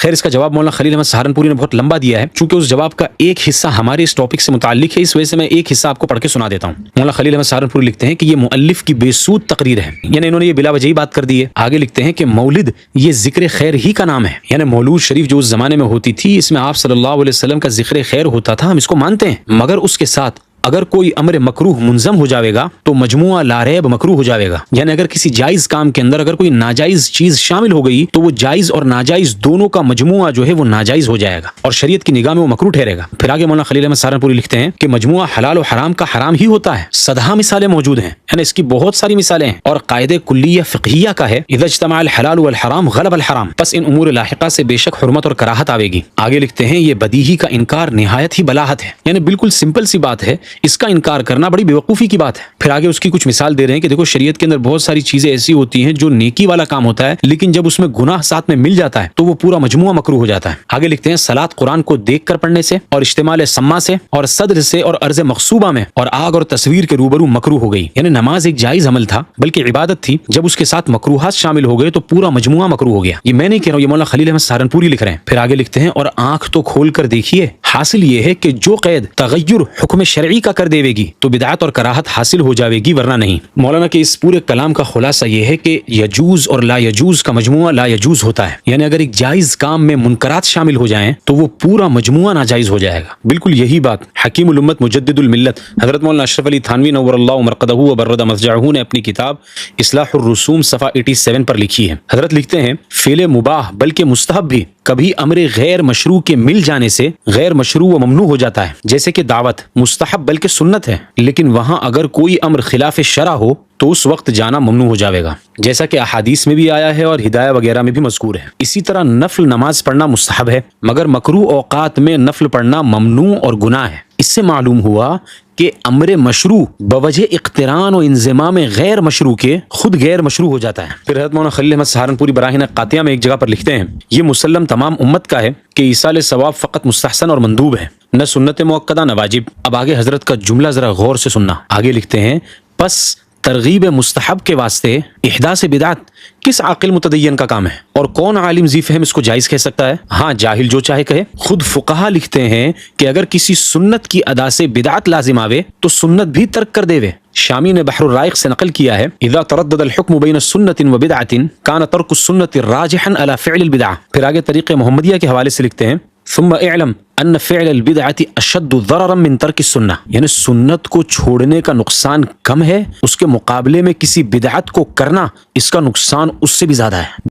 خیر اس کا جواب مولانا خلیل احمد سہارنپوری نے بہت لمبا دیا ہے، چونکہ اس جواب کا ایک حصہ ہمارے اس ٹاپک سے متعلق ہے، اس وجہ سے میں ایک حصہ آپ کو پڑھ کے سنا دیتا ہوں۔ مولانا خلیل احمد سہارنپوری لکھتے ہیں کہ یہ مؤلف کی بے سود تقریر ہے، یعنی انہوں نے یہ بلا وجہ ہی بات کر دی ہے۔ آگے لکھتے ہیں کہ مولد یہ ذکر خیر ہی کا نام ہے، یعنی مولود شریف جو اس زمانے میں ہوتی تھی، اس میں آپ صلی اللہ علیہ وسلم کا ذکر خیر ہوتا تھا، ہم اس کو مانتے ہیں، مگر اس کے ساتھ اگر کوئی امر مکروہ منظم ہو جاوے گا تو مجموعہ لا ریب مکروہ ہو جاوے گا، یعنی اگر کسی جائز کام کے اندر اگر کوئی ناجائز چیز شامل ہو گئی تو وہ جائز اور ناجائز دونوں کا مجموعہ جو ہے وہ ناجائز ہو جائے گا اور شریعت کی نگاہ میں وہ مکروہ ٹھہرے گا۔ پھر آگے مولانا خلیل احمد سہارنپوری لکھتے ہیں کہ مجموعہ حلال و حرام کا حرام ہی ہوتا ہے، صدہا مثالیں موجود ہیں، یعنی اس کی بہت ساری مثالیں ہیں، اور قاعدہ کلیہ فقہیہ کا ہے اذا اجتمع الحلال والحرام غلب الحرام، پس ان امور لاحقہ سے بے شک حرمت اور کراہت آوے گی۔ آگے لکھتے ہیں یہ بدیہی کا انکار نہایت ہی بلاہت ہے، یعنی بالکل سمپل سی بات ہے، اس کا انکار کرنا بڑی بیوقوفی کی بات ہے۔ پھر آگے اس کی کچھ مثال دے رہے ہیں کہ دیکھو شریعت کے اندر بہت ساری چیزیں ایسی ہوتی ہیں جو نیکی والا کام ہوتا ہے، لیکن جب اس میں گناہ ساتھ میں مل جاتا ہے تو وہ پورا مجموعہ مکروہ ہو جاتا ہے۔ آگے لکھتے ہیں صلاۃ قرآن کو دیکھ کر پڑھنے سے اور اشتمال سما سے اور صدر سے اور عرض مغصوبہ میں اور آگ اور تصویر کے روبرو مکروہ ہو گئی، یعنی نماز ایک جائز عمل تھا بلکہ عبادت تھی، جب اس کے ساتھ مکروہات شامل ہو گئے تو پورا مجموعہ مکروہ ہو گیا۔ یہ میں نہیں کہہ رہا ہوں، یہ مولانا خلیل احمد سہارنپوری لکھ رہے ہیں۔ پھر آگے لکھتے ہیں اور آنکھ تو کھول کر دیکھیے، حاصل یہ ہے کہ جو قید تغیر حکم شرعی کا کر دے گی تو بدعت اور کراہت حاصل ہو جاوے گی ورنہ نہیں۔ مولانا کے اس پورے کلام کا خلاصہ یہ ہے کہ یجوز اور لا یجوز کا مجموعہ لا یجوز ہوتا ہے، یعنی اگر ایک جائز کام میں منکرات شامل ہو جائیں تو وہ پورا مجموعہ ناجائز ہو جائے گا۔ بالکل یہی بات حکیم الامت مجدد الملت حضرت مولانا اشرف علی تھانوی نور اللہ مرقدہ وبرد مضجعہ نے اپنی کتاب اصلاح الرسوم صفحہ 87 پر لکھی ہے۔ حضرت لکھتے ہیں فعل مباح بلکہ مستحب بھی کبھی امر غیر مشروع کے مل جانے سے غیر مشروع و ممنوع ہو جاتا ہے، جیسے کہ دعوت مستحب بلکہ سنت ہے، لیکن وہاں اگر کوئی امر خلاف شرع ہو تو اس وقت جانا ممنوع ہو جاوے گا، جیسا کہ احادیث میں بھی آیا ہے اور ہدایہ وغیرہ میں بھی مذکور ہے۔ اسی طرح نفل نماز پڑھنا مستحب ہے، مگر مکروہ اوقات میں نفل پڑھنا ممنوع اور گناہ ہے۔ اس سے معلوم ہوا کہ امر مشروع بوجہ اقتران و انضمام غیر مشروع کے خود غیر مشروع ہو جاتا ہے۔ پھر حضرت مولانا خلیل احمد سہارنپوری براہین قاطعہ میں ایک جگہ پر لکھتے ہیں یہ مسلم تمام امت کا ہے کہ ایصال ثواب فقط مستحسن اور مندوب ہے، نہ سنت موقدہ نہ واجب۔ اب آگے حضرت کا جملہ ذرا غور سے سننا۔ آگے لکھتے ہیں پس ترغیب مستحب کے واسطے احداث بدعت کس عاقل متدین کا کام ہے، اور کون عالم ذی فہم اس کو جائز کہہ سکتا ہے؟ ہاں جاہل جو چاہے کہے۔ خود فقہا لکھتے ہیں کہ اگر کسی سنت کی ادا سے بدعت لازم آوے تو سنت بھی ترک کر دے وے۔ شامی نے بحر الرائق سے نقل کیا ہے اذا تردد الحکم بین سنت و بدعت کان ترک السنت راجحا علی فعل البدعہ۔ پھر آگے طریق محمدیہ کے حوالے سے لکھتے ہیں ثم اعلم ان فعل البدعة اشد ضررا من ترک السنہ، یعنی سنت کو چھوڑنے کا نقصان کم ہے، اس کے مقابلے میں کسی بدعت کو کرنا اس کا نقصان اس سے بھی زیادہ ہے۔